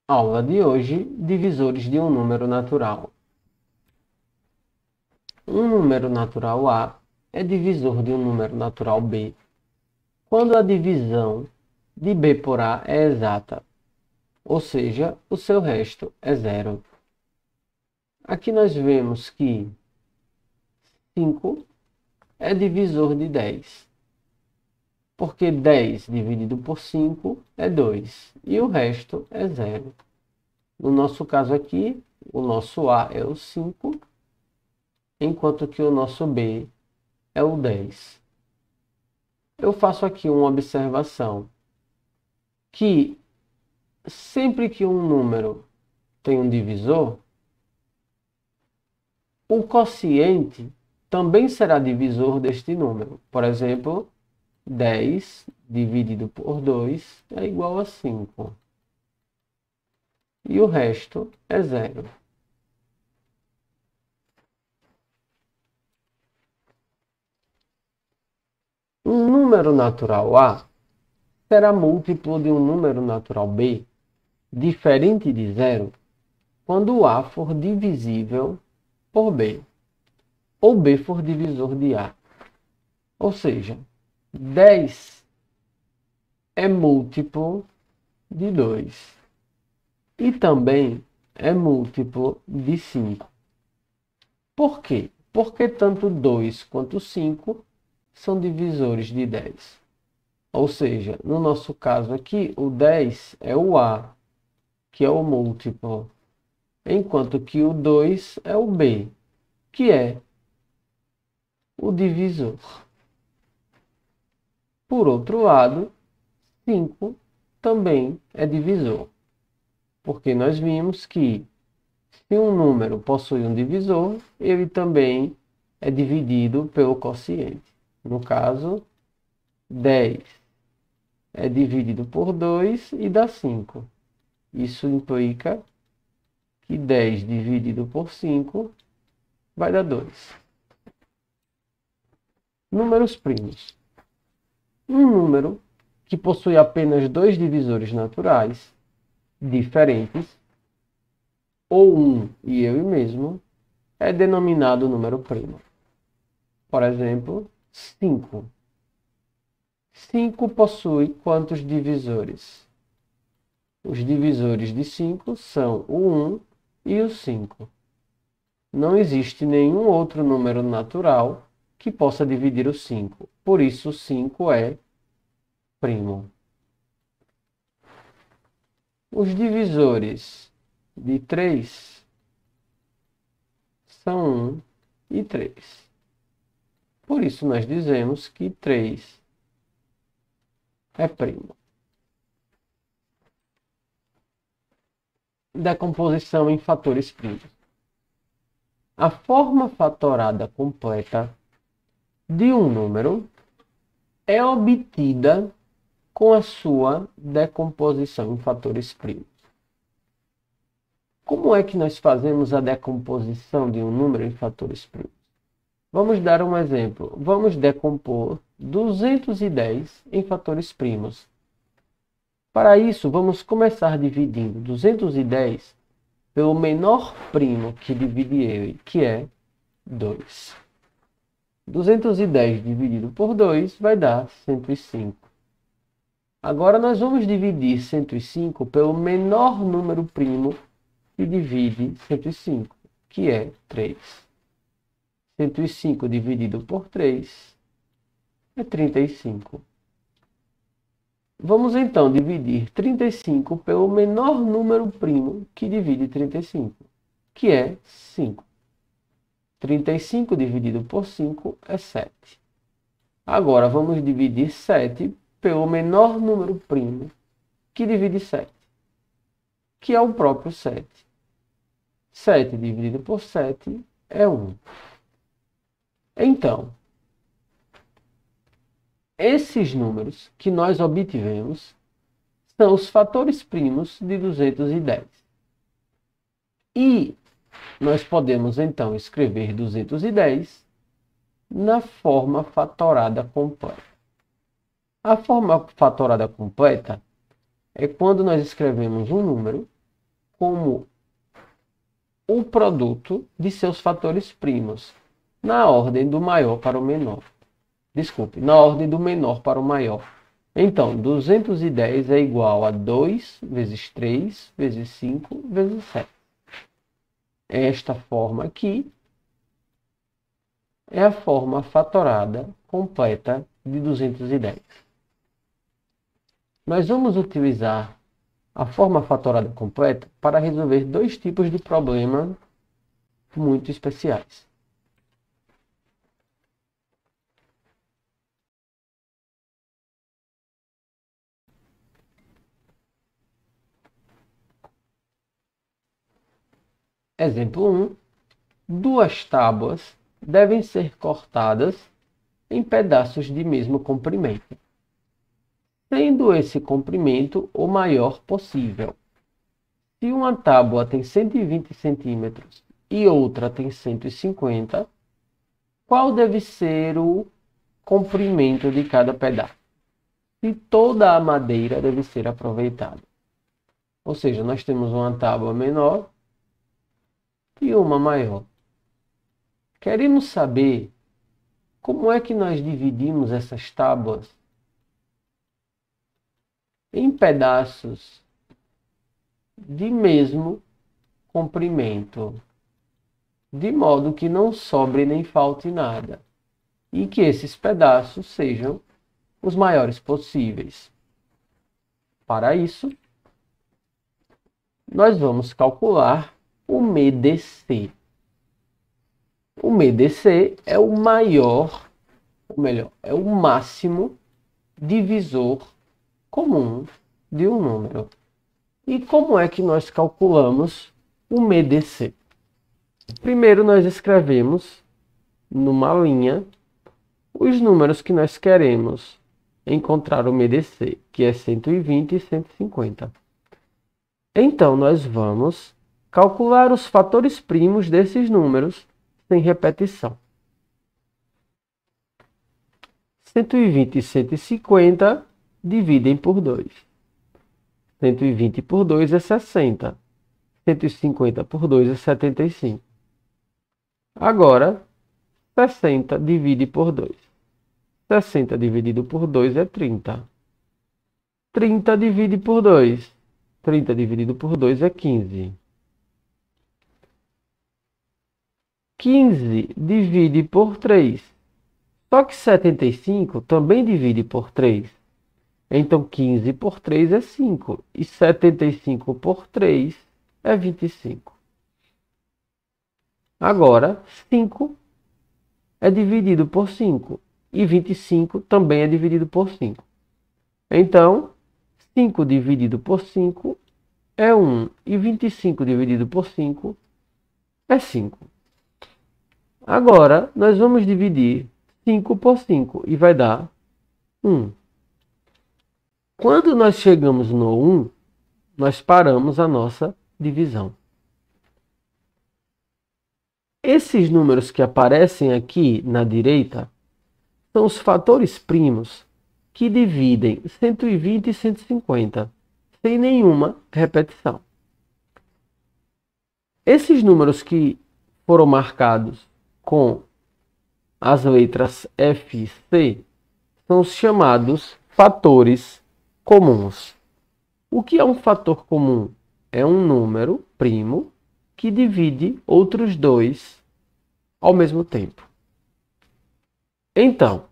Aula de hoje, divisores de um número natural. Um número natural A é divisor de um número natural B quando a divisão de B por A é exata, ou seja, o seu resto é zero. Aqui nós vemos que 5 é divisor de 10, porque 10 dividido por 5 é 2 e o resto é zero. No nosso caso aqui, o nosso A é o 5, enquanto que o nosso B é o 10. Eu faço aqui uma observação, que sempre que um número tem um divisor, o quociente também será divisor deste número. Por exemplo, 10 dividido por 2 é igual a 5. E o resto é zero. Um número natural A será múltiplo de um número natural B diferente de zero quando A for divisível por B, ou B for divisor de A. Ou seja, 10 é múltiplo de 2 e também é múltiplo de 5. Por quê? Porque tanto 2 quanto 5 são divisores de 10. Ou seja, no nosso caso aqui, o 10 é o A, que é o múltiplo, enquanto que o 2 é o B, que é o divisor. Por outro lado, 5 também é divisor, porque nós vimos que se um número possui um divisor, ele também é dividido pelo quociente. No caso, 10 é dividido por 2 e dá 5. Isso implica que 10 dividido por 5 vai dar 2. Números primos. Um número que possui apenas dois divisores naturais diferentes, ou um e ele mesmo, é denominado número primo. Por exemplo, 5. 5 possui quantos divisores? Os divisores de 5 são o 1 e o 5. Não existe nenhum outro número natural que possa dividir o 5. Por isso, o 5 é primo. Os divisores de 3 são 1 e 3. Por isso, nós dizemos que 3 é primo. Decomposição em fatores primos. A forma fatorada completa de um número é obtida com a sua decomposição em fatores primos. Como é que nós fazemos a decomposição de um número em fatores primos? Vamos dar um exemplo. Vamos decompor 210 em fatores primos. Para isso, vamos começar dividindo 210 pelo menor primo que divide ele, que é 2. 210 dividido por 2 vai dar 105. Agora nós vamos dividir 105 pelo menor número primo que divide 105, que é 3. 105 dividido por 3 é 35. Vamos então dividir 35 pelo menor número primo que divide 35, que é 5. 35 dividido por 5 é 7. Agora vamos dividir 7 pelo menor número primo que divide 7, que é o próprio 7. 7 dividido por 7 é 1. Então, esses números que nós obtivemos são os fatores primos de 210. E nós podemos então escrever 210 na forma fatorada completa. A forma fatorada completa é quando nós escrevemos um número como o produto de seus fatores primos, na ordem do maior para o menor. Desculpe, na ordem do menor para o maior. Então, 210 é igual a 2 vezes 3 vezes 5 vezes 7. Esta forma aqui é a forma fatorada completa de 210. Nós vamos utilizar a forma fatorada completa para resolver dois tipos de problema muito especiais. Exemplo 1. Duas tábuas devem ser cortadas em pedaços de mesmo comprimento, sendo esse comprimento o maior possível. Se uma tábua tem 120 centímetros e outra tem 150, qual deve ser o comprimento de cada pedaço? Se toda a madeira deve ser aproveitada. Ou seja, nós temos uma tábua menor e uma maior. Queremos saber como é que nós dividimos essas tábuas em pedaços de mesmo comprimento, de modo que não sobre nem falte nada, e que esses pedaços sejam os maiores possíveis. Para isso, nós vamos calcular o MDC. O MDC é o maior, ou melhor, é o máximo divisor comum de um número. E como é que nós calculamos o MDC? Primeiro nós escrevemos numa linha os números que nós queremos encontrar o MDC, que é 120 e 150. Então nós vamos calcular os fatores primos desses números sem repetição. 120 e 150 dividem por 2. 120 por 2 é 60. 150 por 2 é 75. Agora, 60 divide por 2. 60 dividido por 2 é 30. 30 divide por 2. 30 dividido por 2 é 15. 15 divide por 3. Só que 75 também divide por 3. Então 15 por 3 é 5. E 75 por 3 é 25. Agora, 5 é dividido por 5. E 25 também é dividido por 5. Então, 5 dividido por 5 é 1. E 25 dividido por 5 é 5. Agora, nós vamos dividir 5 por 5 e vai dar 1. Quando nós chegamos no 1, nós paramos a nossa divisão. Esses números que aparecem aqui na direita são os fatores primos que dividem 120 e 150, sem nenhuma repetição. Esses números que foram marcados com as letras F e C são os chamados fatores comuns. O que é um fator comum? É um número primo que divide outros dois ao mesmo tempo. Então,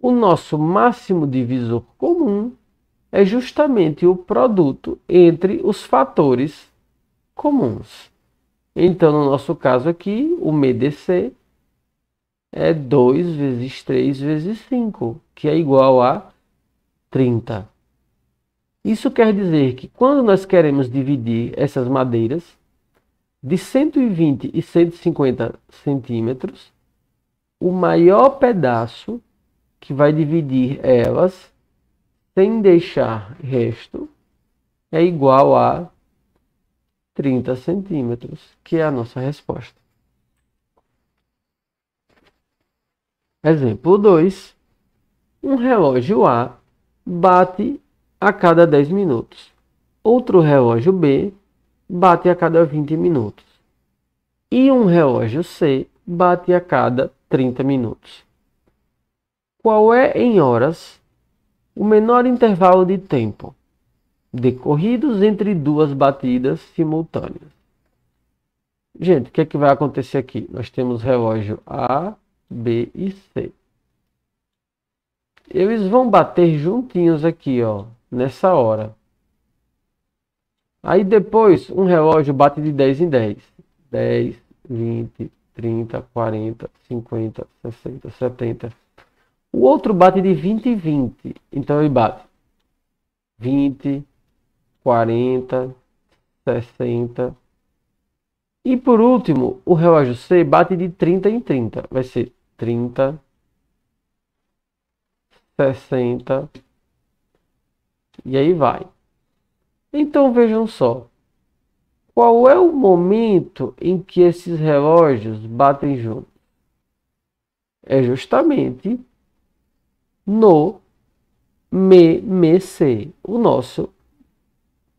o nosso máximo divisor comum é justamente o produto entre os fatores comuns. Então, no nosso caso aqui, o MDC é 2 vezes 3 vezes 5, que é igual a 30. Isso quer dizer que quando nós queremos dividir essas madeiras de 120 e 150 centímetros, o maior pedaço que vai dividir elas, sem deixar resto, é igual a 30 centímetros, que é a nossa resposta. Exemplo 2. Um relógio A bate a cada 10 minutos. Outro relógio B bate a cada 20 minutos. E um relógio C bate a cada 30 minutos. Qual é, em horas, o menor intervalo de tempo decorridos entre duas batidas simultâneas? Gente, o que é que vai acontecer aqui? Nós temos relógio A, B e C. Eles vão bater juntinhos aqui, ó, nessa hora. Aí depois, um relógio bate de 10 em 10. 10, 20, 30, 40, 50, 60, 70. O outro bate de 20 em 20. Então ele bate 20, 40, 60. E por último, o relógio C bate de 30 em 30. Vai ser 30, 60. E aí vai. Então vejam só. Qual é o momento em que esses relógios batem juntos? É justamente no MC, o nosso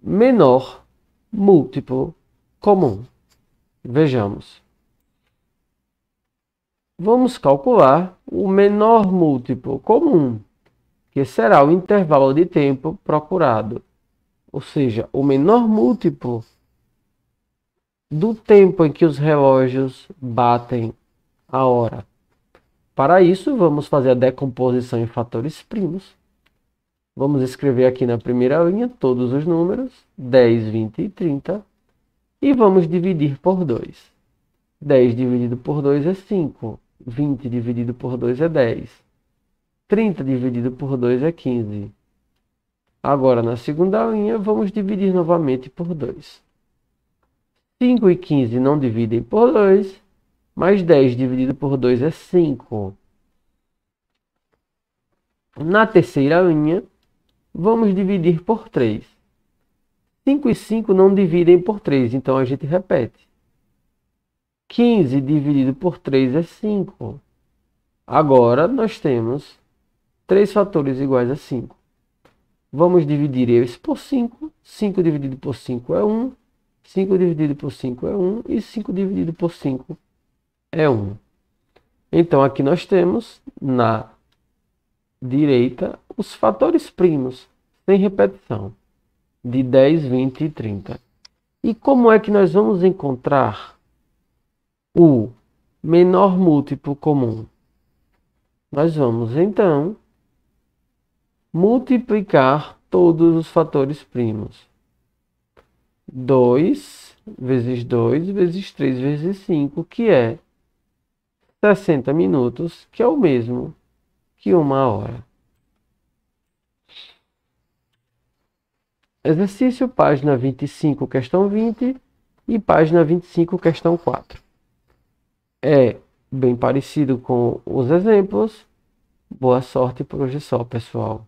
menor múltiplo comum. Vejamos. Vamos calcular o menor múltiplo comum, que será o intervalo de tempo procurado. Ou seja, o menor múltiplo do tempo em que os relógios batem a hora. Para isso, vamos fazer a decomposição em fatores primos. Vamos escrever aqui na primeira linha todos os números, 10, 20 e 30, e vamos dividir por 2. 10 dividido por 2 é 5, 20 dividido por 2 é 10, 30 dividido por 2 é 15. Agora, na segunda linha, vamos dividir novamente por 2. 5 e 15 não dividem por 2, mas 10 dividido por 2 é 5. Na terceira linha, vamos dividir por 3. 5 e 5 não dividem por 3, então a gente repete. 15 dividido por 3 é 5. Agora, nós temos 3 fatores iguais a 5. Vamos dividir eles por 5. 5 dividido por 5 é 1. 5 dividido por 5 é 1. E 5 dividido por 5 é 1. Então, aqui nós temos, na direita, os fatores primos, sem repetição, de 10, 20 e 30. E como é que nós vamos encontrar o menor múltiplo comum? Nós vamos, então, multiplicar todos os fatores primos. 2 vezes 2 vezes 3 vezes 5, que é 60 minutos, que é o mesmo que 1 hora. Exercício, página 25, questão 20 e página 25, questão 4. É bem parecido com os exemplos. Boa sorte por hoje só, pessoal.